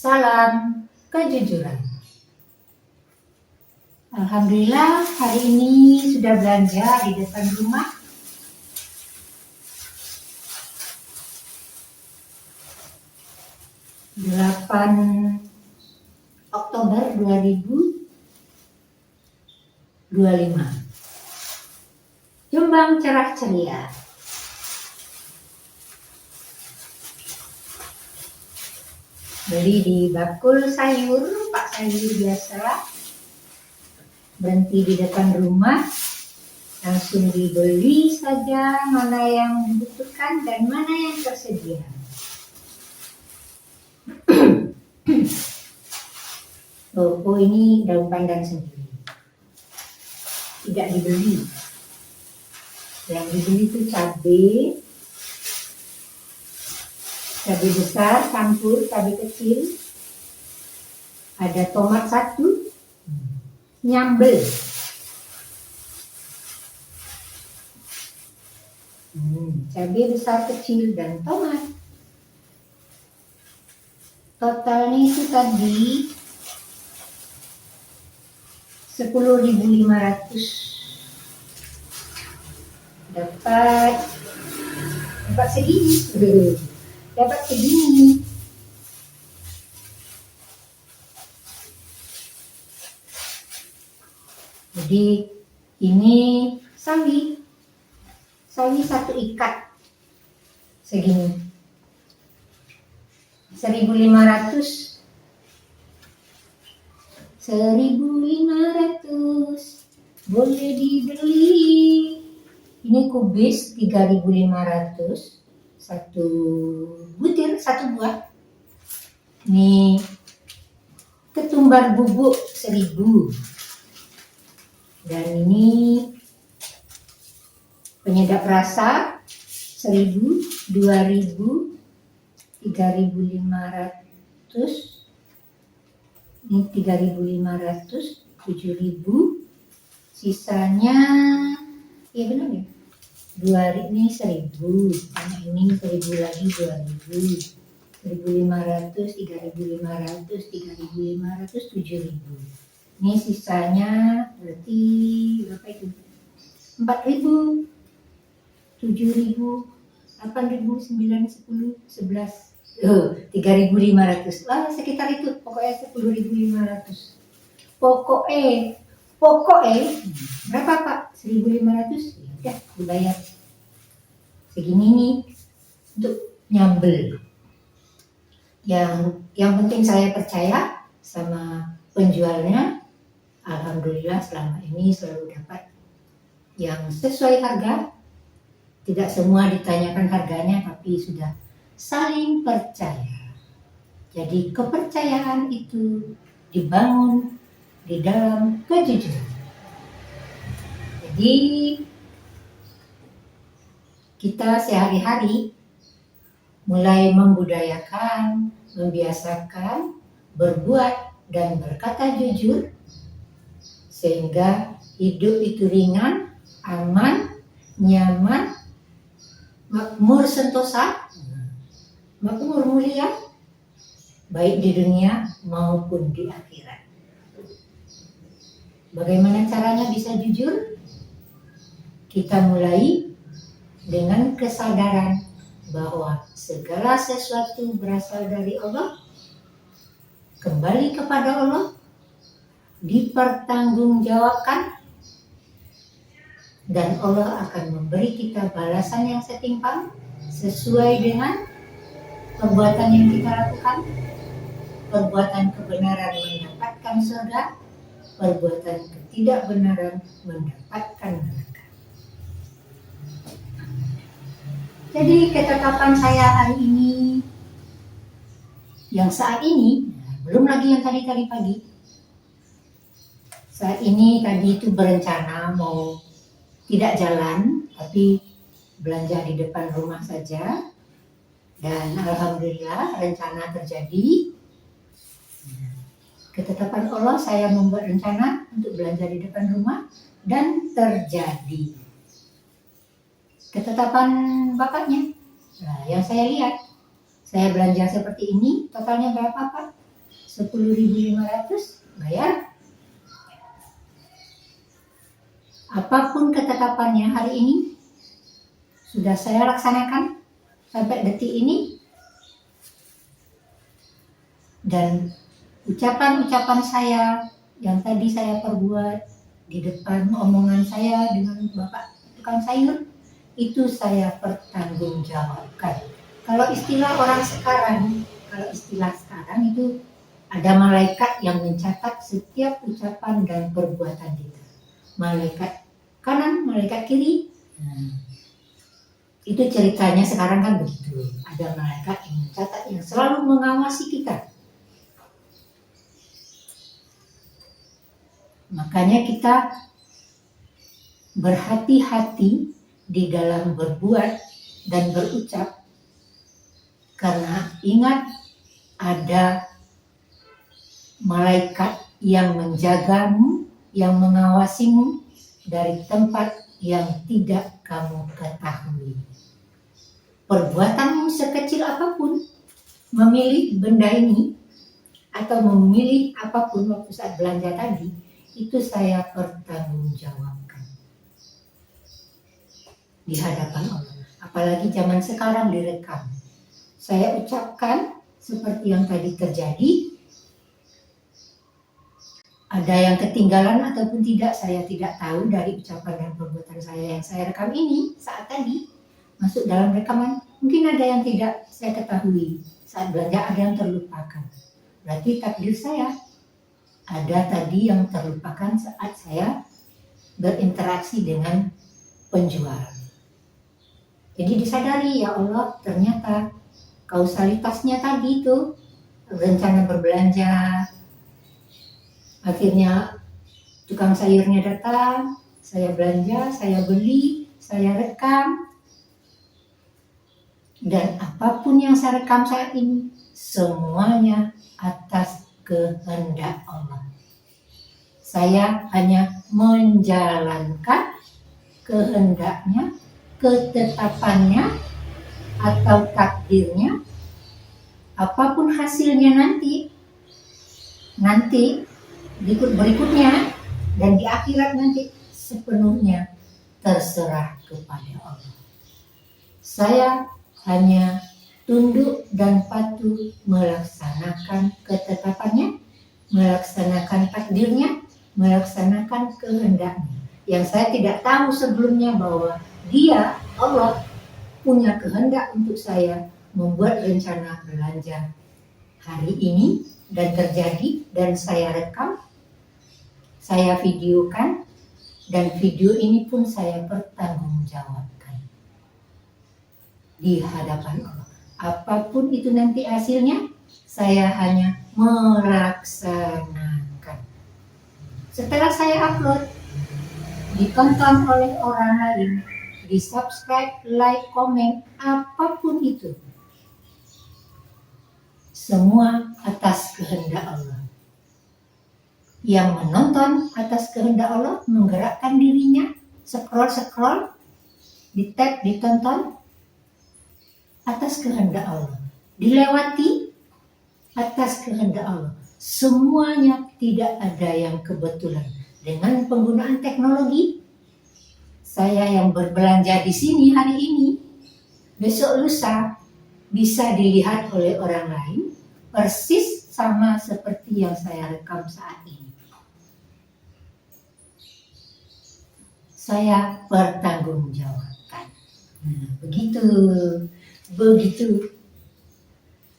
Salam kejujuran. Alhamdulillah hari ini sudah belanja di depan rumah. Delapan Oktober 2025. Jombang cerah ceria. Beli di bakul sayur, Pak Sayur biasa. Berhenti di depan rumah, langsung dibeli saja mana yang dibutuhkan dan mana yang tersedia. Oh ini daun pandan sendiri, tidak dibeli. Yang dibeli itu cabai besar campur cabai kecil, ada tomat 1, nyambel, cabai besar kecil dan tomat. Totalnya itu tadi 10.500. Dapat segini. Dapat segini. Jadi ini sawi 1 ikat segini, 1.500 boleh dibeli. Ini kubis 3.500, 1 butir 1 buah. Ini ketumbar bubuk 1.000. Dan ini penyedap rasa 1.000, 2.000, 3.500. Ini 3.500, 7.000. Sisanya ya benar ya. 2 ini 1.000. Karena ini 1.000 lagi 2.000. 1.500, 3.500, 3.500, 7.000. Ini sisanya berarti berapa itu? 4.000, 7.000, 8.000, 9, 10, 11, 3.500. Wah, sekitar itu. Pokoknya 10.500. Pokoknya berapa Pak? 1.500. Ya, dibayar. Segini nih untuk nyambel. Yang penting saya percaya sama penjualnya. Alhamdulillah selama ini selalu dapat yang sesuai harga. Tidak semua ditanyakan harganya, tapi sudah saling percaya. Jadi kepercayaan itu dibangun di dalam kejujuran. Jadi kita sehari-hari mulai membudayakan, membiasakan berbuat dan berkata jujur, sehingga hidup itu ringan, aman, nyaman, makmur sentosa, makmur mulia, baik di dunia maupun di akhirat. Bagaimana caranya bisa jujur? Kita mulai dengan kesadaran bahwa segala sesuatu berasal dari Allah, kembali kepada Allah, dipertanggungjawabkan, dan Allah akan memberi kita balasan yang setimpal sesuai dengan perbuatan yang kita lakukan. Perbuatan kebenaran mendapatkan surga, perbuatan ketidakbenaran mendapatkan neraka. Jadi ketetapan saya hari ini, yang saat ini, belum lagi yang tadi pagi. Saat ini tadi itu berencana mau tidak jalan, tapi belanja di depan rumah saja. Dan alhamdulillah rencana terjadi. Ketetapan Allah, saya membuat rencana untuk belanja di depan rumah dan terjadi. Ketetapan Bapaknya. Nah, yang saya lihat, saya belanja seperti ini, totalnya berapa Pak? 10.500 bayar. Apapun ketetapannya hari ini sudah saya laksanakan sampai detik ini, dan ucapan-ucapan saya yang tadi saya perbuat di depan omongan saya dengan Bapak tukang sayur, itu saya pertanggungjawabkan. Kalau istilah sekarang itu ada malaikat yang mencatat setiap ucapan dan perbuatan kita. Malaikat kanan, malaikat kiri. Itu ceritanya sekarang kan begitu. Ada malaikat yang mencatat, yang selalu mengawasi kita. Makanya kita berhati-hati di dalam berbuat dan berucap, karena ingat ada malaikat yang menjagamu, yang mengawasimu dari tempat yang tidak kamu ketahui. Perbuatanmu sekecil apapun, memilih benda ini atau memilih apapun waktu saat belanja tadi, itu saya pertanggungjawabkan di hadapan Allah. Apalagi zaman sekarang direkam. Saya ucapkan seperti yang tadi terjadi. Ada yang ketinggalan ataupun tidak, saya tidak tahu dari ucapan dan perbuatan saya yang saya rekam ini saat tadi masuk dalam rekaman. Mungkin ada yang tidak saya ketahui saat belanja, ada yang terlupakan. Berarti takdir saya ada tadi yang terlupakan saat saya berinteraksi dengan penjual. Jadi disadari, ya Allah, ternyata kausalitasnya tadi itu rencana berbelanja. Akhirnya tukang sayurnya datang, saya belanja, saya beli, saya rekam. Dan apapun yang saya rekam saat ini, semuanya atas kehendak Allah. Saya hanya menjalankan kehendaknya, ketetapannya, atau takdirnya. Apapun hasilnya nanti berikutnya dan di akhirat nanti, sepenuhnya terserah kepada Allah. Saya hanya tunduk dan patuh melaksanakan ketetapannya, melaksanakan takdirnya, melaksanakan kehendaknya. Yang saya tidak tahu sebelumnya bahwa Dia, Allah, punya kehendak untuk saya membuat rencana belanja hari ini, dan terjadi, dan saya rekam, saya videokan, dan video ini pun saya pertanggungjawabkan di hadapan Allah. Apapun itu nanti hasilnya, saya hanya melaksanakan. Setelah saya upload, ditonton oleh orang lain, di subscribe, like, komen, apapun itu, semua atas kehendak Allah. Yang menonton atas kehendak Allah, menggerakkan dirinya, scroll, di tag, ditonton atas kehendak Allah, dilewati atas kehendak Allah. Semuanya, tidak ada yang kebetulan. Dengan penggunaan teknologi, saya yang berbelanja di sini hari ini, besok lusa bisa dilihat oleh orang lain persis sama seperti yang saya rekam saat ini. Saya pertanggungjawabkan. Nah, begitu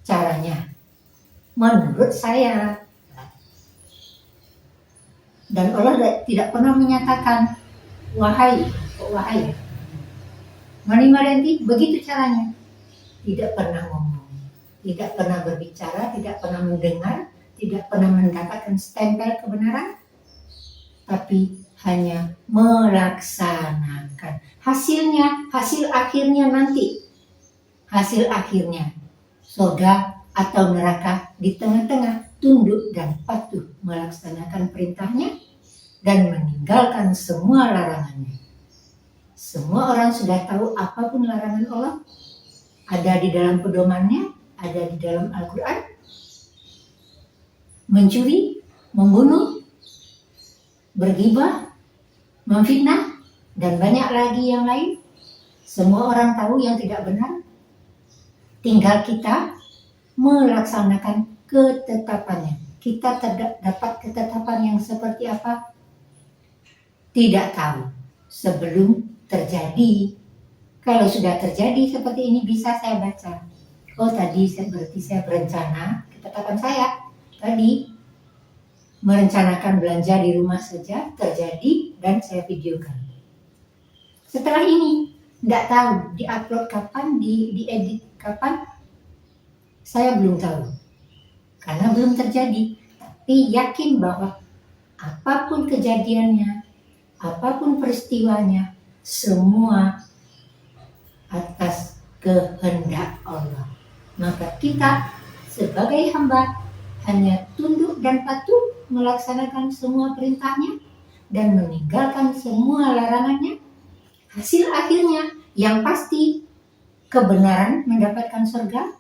caranya menurut saya. Dan Allah tidak pernah menyatakan wahai. Mari Marianti, begitu caranya. Tidak pernah ngomong, tidak pernah berbicara, tidak pernah mendengar, tidak pernah mendapatkan stempel kebenaran, tapi hanya melaksanakan. Hasil akhirnya nanti. Hasil akhirnya surga atau neraka, di tengah-tengah tunduk dan patuh melaksanakan perintahnya dan meninggalkan semua larangannya. Semua orang sudah tahu apapun larangan Allah, ada di dalam pedomannya, ada di dalam Al-Quran. mencuri, membunuh, bergibah, memfitnah, dan banyak lagi yang lain. Semua orang tahu yang tidak benar. Tinggal kita melaksanakan ketetapannya. Kita dapat ketetapan yang seperti apa? Tidak tahu sebelum terjadi. Kalau sudah terjadi seperti ini bisa saya baca. Oh tadi berarti saya berencana, ketetapan saya tadi merencanakan belanja di rumah saja terjadi dan saya videokan. Setelah ini tidak tahu diupload kapan, diedit kapan, saya belum tahu karena belum terjadi. Tapi yakin bahwa apapun kejadiannya, apapun peristiwanya, semua atas kehendak Allah. Maka kita sebagai hamba hanya tunduk dan patuh melaksanakan semua perintahnya dan meninggalkan semua larangannya. Hasil akhirnya yang pasti kebenaran mendapatkan surga,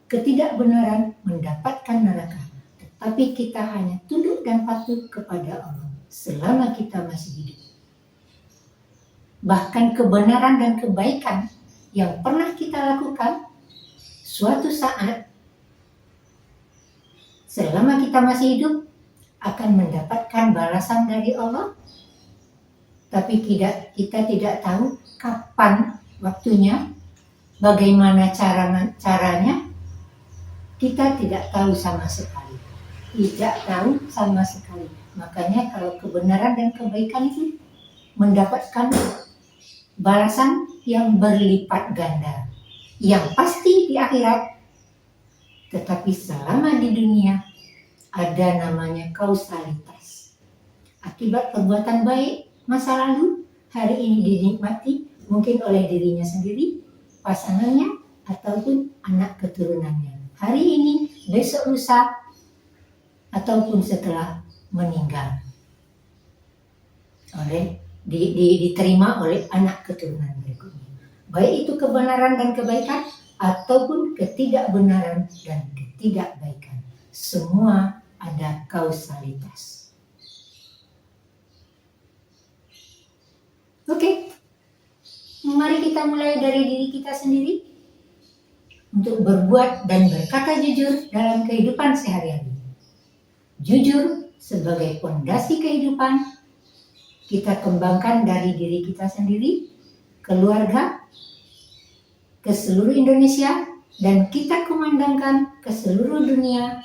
ketidakbenaran mendapatkan neraka. Tetapi kita hanya tunduk dan patuh kepada Allah selama kita masih hidup. Bahkan kebenaran dan kebaikan yang pernah kita lakukan suatu saat selama kita masih hidup akan mendapatkan balasan dari Allah. Tapi kita tidak tahu kapan waktunya, bagaimana caranya, kita tidak tahu sama sekali. Tidak tahu sama sekali. Makanya kalau kebenaran dan kebaikan itu mendapatkan balasan yang berlipat ganda. Yang pasti di akhirat. Tetapi selama di dunia ada namanya kausalitas. Akibat perbuatan baik masa lalu, hari ini dinikmati mungkin oleh dirinya sendiri, pasangannya, ataupun anak keturunannya. Hari ini, besok lusa, ataupun setelah meninggal. Diterima oleh anak keturunan berikutnya. Baik itu kebenaran dan kebaikan, ataupun ketidakbenaran dan ketidakbaikan. Semua ada kausalitas. Oke, mari kita mulai dari diri kita sendiri untuk berbuat dan berkata jujur dalam kehidupan sehari-hari. Jujur sebagai fondasi kehidupan kita kembangkan dari diri kita sendiri, keluarga, ke seluruh Indonesia, dan kita kumandangkan ke seluruh dunia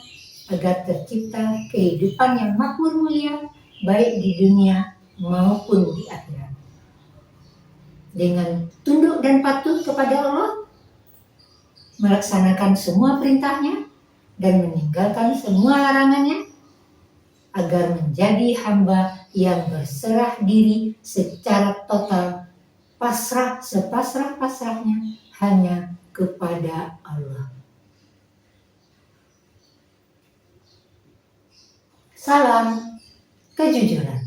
agar tercipta kehidupan yang makmur mulia baik di dunia maupun di akhirat. Dengan tunduk dan patuh kepada Allah, melaksanakan semua perintahnya dan meninggalkan semua larangannya agar menjadi hamba yang berserah diri secara total, pasrah sepasrah-pasrahnya hanya kepada Allah. Salam kejujuran.